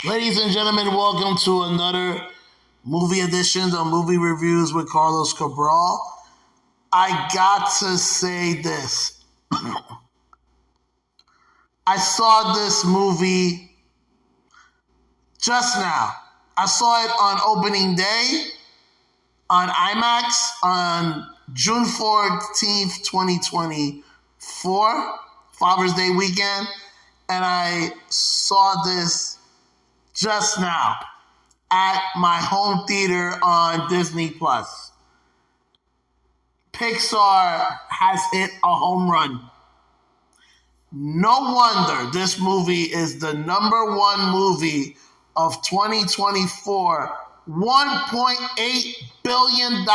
Ladies and gentlemen, welcome to another movie edition of Movie Reviews with Carlos Cabral. I got to say this. I saw this movie just now. I saw it on opening day on IMAX on June 14th, 2024, Father's Day weekend, and I saw this just now at my home theater on Disney Plus. Pixar has hit a home run. No wonder this movie is the number one movie of 2024, $1.8 billion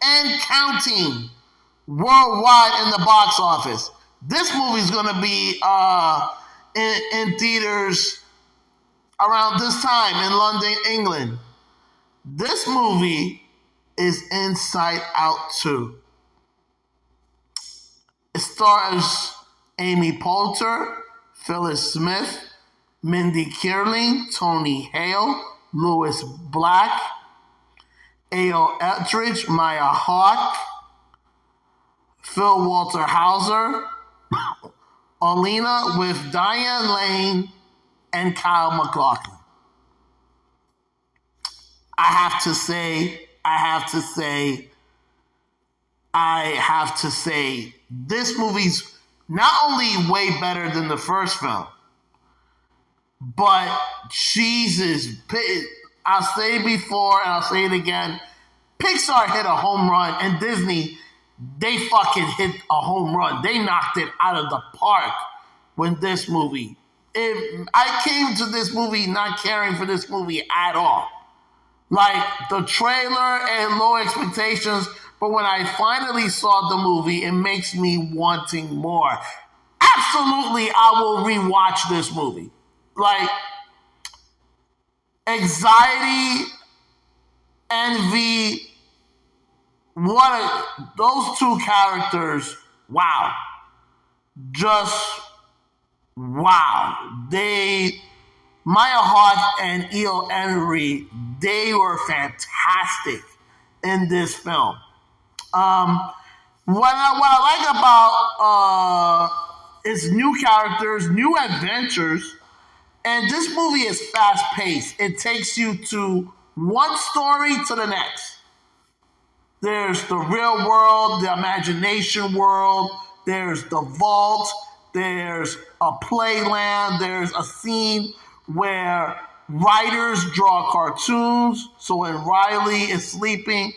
and counting worldwide in the box office. This movie is going to be in theaters around this time in London, England. This movie is Inside Out 2. It stars Amy Poulter, Phyllis Smith, Mindy Kaling, Tony Hale, Lewis Black, A.O. Eldridge, Maya Hawke, Phil Walter Hauser, Alina with Diane Lane, and Kyle MacLachlan. I have to say, this movie's not only way better than the first film, but Jesus, I'll say it before and I'll say it again, Pixar hit a home run and Disney, they fucking hit a home run. They knocked it out of the park when this movie. I came to this movie not caring for this movie at all. Like the trailer and low expectations, but when I finally saw the movie, it makes me wanting more. Absolutely, I will rewatch this movie. Like anxiety, envy, those two characters, wow. Just wow. Maya Hawke and E.O. Henry, they were fantastic in this film. What I like about is new characters, new adventures, and this movie is fast paced. It takes you to one story to the next. There's the real world, the imagination world, there's the vault, there's a playland, there's a scene where writers draw cartoons. So when Riley is sleeping,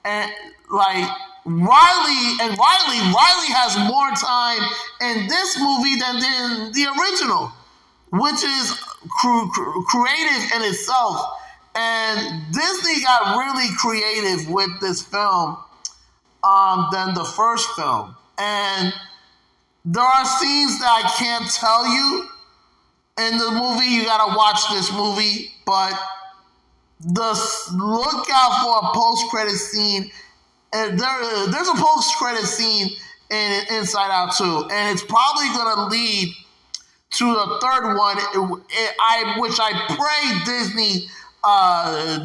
and like Riley has more time in this movie than in the original, which is creative in itself. And Disney got really creative with this film than the first film. And there are scenes that I can't tell you in the movie. You gotta watch this movie, but look out for a post-credit scene. There's a post-credit scene in Inside Out 2, and it's probably gonna lead to the third one, which I pray Disney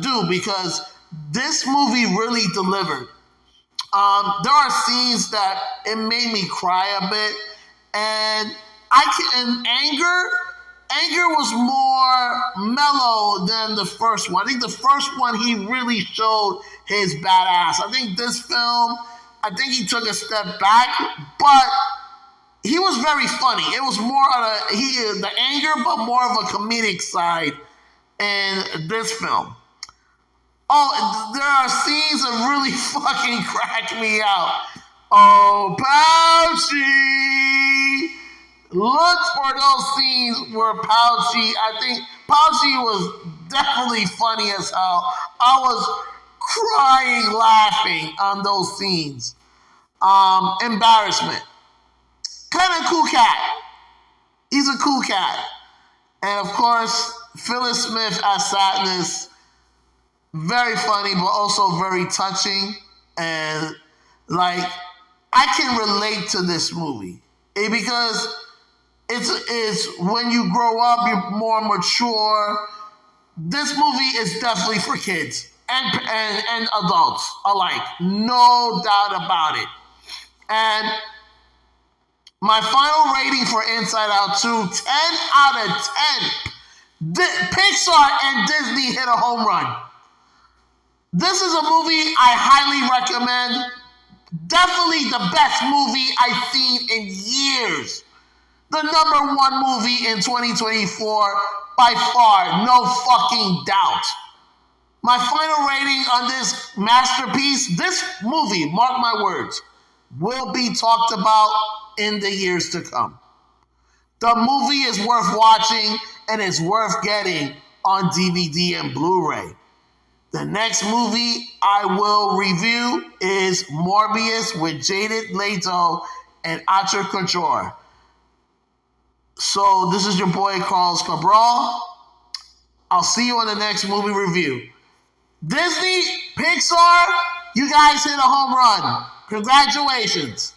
do, because this movie really delivered. There are scenes that it made me cry a bit, and anger was more mellow than the first one. I think the first one he really showed his badass. I think this film, he took a step back, but he was very funny. It was more of the anger, but more of a comedic side in this film. Oh, there are scenes that really fucking crack me out. Oh, Pouchy! Look for those scenes where Pouchy, I think Pouchy was definitely funny as hell. I was crying laughing on those scenes. Embarrassment. Kind of cool cat. He's a cool cat. And of course, Phyllis Smith as Sadness, very funny, but also very touching. And like, I can relate to this movie because It's when you grow up, you're more mature. This movie is definitely for kids and adults alike. No doubt about it. And my final rating for Inside Out 2, 10 out of 10. Pixar and Disney hit a home run. This is a movie I highly recommend. Definitely the best movie I've seen in years. The number one movie in 2024 by far, no fucking doubt. My final rating on this masterpiece, this movie, mark my words, will be talked about in the years to come. The movie is worth watching and is worth getting on DVD and Blu-ray. The next movie I will review is Morbius with Jared Leto and Archer Couture. So this is your boy Carlos Cabral. I'll see you on the next movie review. Disney, Pixar, you guys hit a home run. Congratulations.